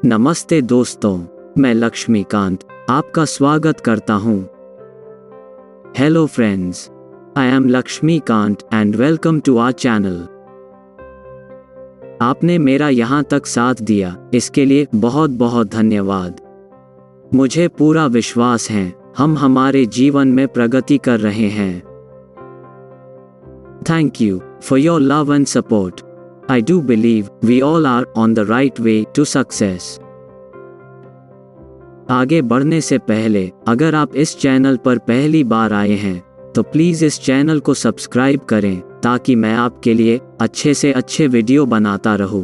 नमस्ते दोस्तों, मैं लक्ष्मीकांत आपका स्वागत करता हूँ। Hello friends, I am Laxmikant and welcome to our channel. आपने मेरा यहाँ तक साथ दिया, इसके लिए बहुत बहुत धन्यवाद। मुझे पूरा विश्वास है हम हमारे जीवन में प्रगति कर रहे हैं। Thank you for your love and support. I do believe we all are on the right way to success. आगे बढ़ने से पहले अगर आप इस चैनल पर पहली बार आए हैं तो प्लीज़ इस चैनल को सब्सक्राइब करें ताकि मैं आपके लिए अच्छे से अच्छे वीडियो बनाता रहूं।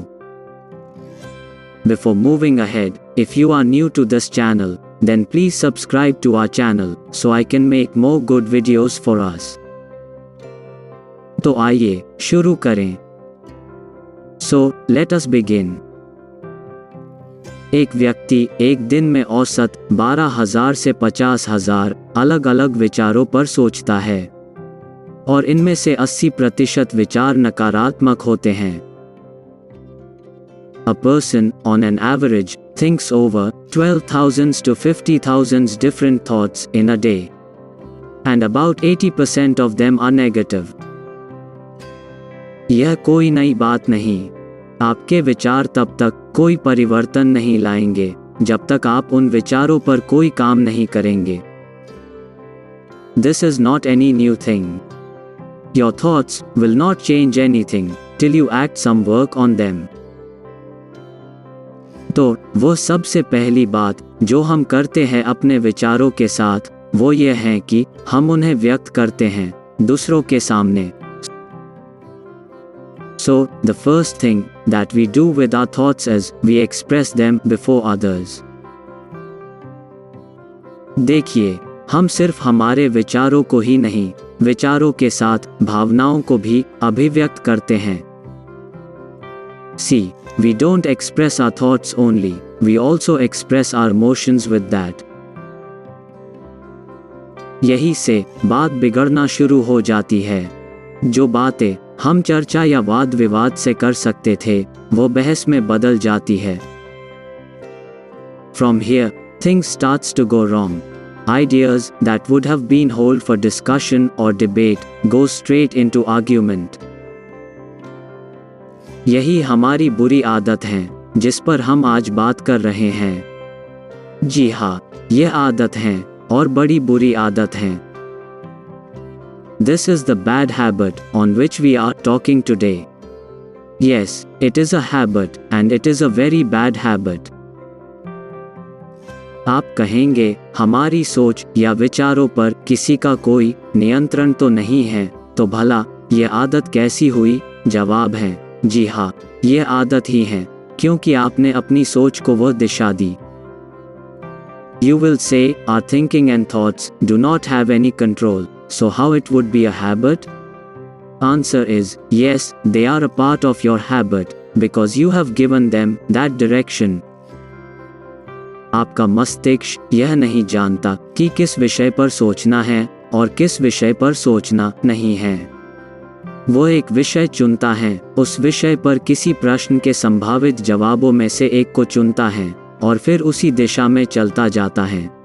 Before moving ahead, if you are new to this channel, then please subscribe to our channel so I can make more good videos for us. तो आइए शुरू करें। So, let us begin. एक व्यक्ति एक दिन में औसत 12,000 से 50,000 अलग अलग विचारों पर सोचता है और इनमें से 80% विचार नकारात्मक होते हैं। A person, on an average, thinks over 12,000 to 50,000 different thoughts in a day. And about 80% of them are negative. यह कोई नई बात नहीं। आपके विचार तब तक कोई परिवर्तन नहीं लाएंगे जब तक आप उन विचारों पर कोई काम नहीं करेंगे। This is not any new thing. Your thoughts will not change anything till you act some work on them. तो वो सबसे पहली बात जो हम करते हैं अपने विचारों के साथ वो ये है कि हम उन्हें व्यक्त करते हैं दूसरों के सामने। So, the first thing that we do with our thoughts is we express them before others. देखिए, हम सिर्फ हमारे विचारों को ही नहीं, विचारों के साथ भावनाओं को भी अभिव्यक्त करते हैं। See, we don't express our thoughts only, we also express our emotions with that. यही से बात बिगड़ना शुरू हो जाती है। जो बातें हम चर्चा या वाद विवाद से कर सकते थे वो बहस में बदल जाती है। From here, things starts to go wrong. Ideas that would have been hold for discussion or debate go straight into argument. यही हमारी बुरी आदत है जिस पर हम आज बात कर रहे हैं। जी हाँ, यह आदत है और बड़ी बुरी आदत है। This is the bad habit on which we are talking today. Yes, it is a habit and it is a very bad habit. आप कहेंगे हमारी सोच या विचारों पर किसी का कोई नियंत्रण तो नहीं है, तो भला ये आदत कैसी हुई? जवाब है जी हाँ, ये आदत ही है क्योंकि आपने अपनी सोच को वह दिशा दी। You will say our thinking and thoughts do not have any control. So how it would be a habit? Answer is yes, they are a part of your habit because you have given them that direction. आपका मस्तिष्क यह नहीं जानता कि किस विषय पर सोचना है और किस विषय पर सोचना नहीं है। वो एक विषय चुनता है, उस विषय पर किसी प्रश्न के संभावित जवाबों में से एक को चुनता है और फिर उसी दिशा में चलता जाता है।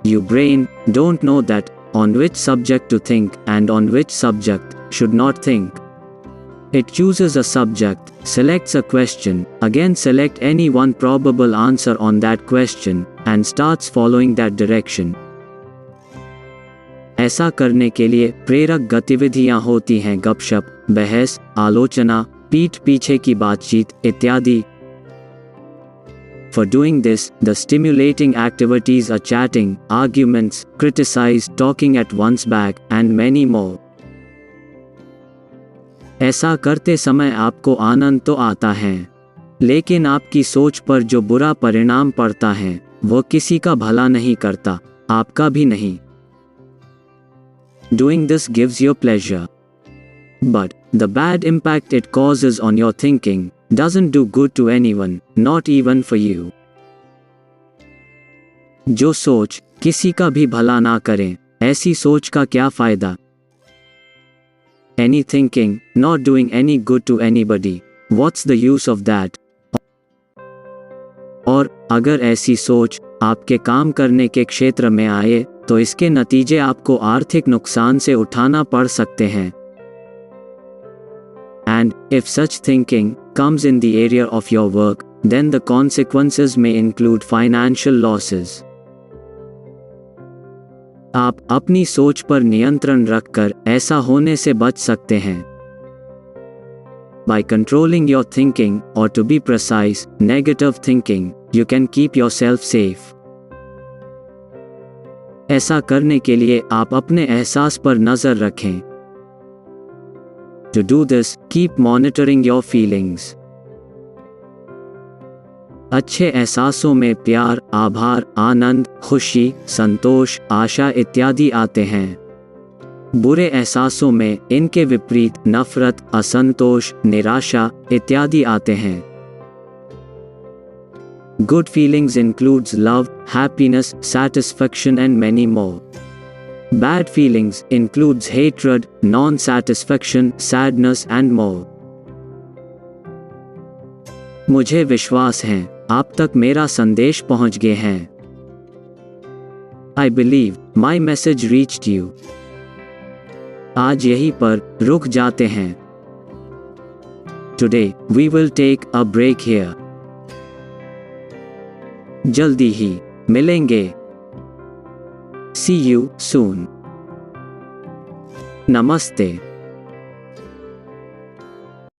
Your brain don't know that on which subject to think and on which subject should not think. It chooses a subject, selects a question, again select any one probable answer on that question, and starts following that direction. ऐसा करने के लिए प्रेरक गतिविधियां होती हैं गपशप, बहस, आलोचना, पीठ पीछे की बातचीत इत्यादि। For doing this, the stimulating activities are chatting, arguments, criticize, talking at one's back, and many more. ऐसा करते समय आपको आनंद तो आता है, लेकिन आपकी सोच पर जो बुरा परिणाम पड़ता है, वो किसी का भला नहीं करता, आपका भी नहीं। Doing this gives you pleasure. But the bad impact it causes on your thinking doesn't do good to anyone, not even for you. जो सोच किसी का भी भला ना करें, ऐसी सोच का क्या फायदा? Any thinking not doing any good to anybody, what's the use of that? अगर ऐसी सोच आपके काम करने के क्षेत्र में आए तो इसके नतीजे आपको आर्थिक नुकसान से उठाना पड़ सकते हैं। And if such thinking comes in the area of your work, then the consequences may include financial losses. आप अपनी सोच पर नियंत्रण रखकर ऐसा होने से बच सकते हैं। By controlling your thinking, or to be precise, negative thinking, you can keep yourself safe. ऐसा करने के लिए आप अपने एहसास पर नजर रखें। To do this, keep monitoring your feelings. अच्छे एहसासों में प्यार, आभार, आनंद, खुशी, संतोष, आशा इत्यादि आते हैं। बुरे एहसासों में इनके विपरीत नफरत, असंतोष, निराशा इत्यादि आते हैं। Good feelings includes love, happiness, satisfaction and many more. Bad feelings includes hatred, non-satisfaction, sadness and more. मुझे विश्वास है आप तक मेरा संदेश पहुंच गए हैं। I believe my message reached you. आज यहीं पर रुक जाते हैं। Today we will take a break here. जल्दी ही मिलेंगे। See you soon. नमस्ते।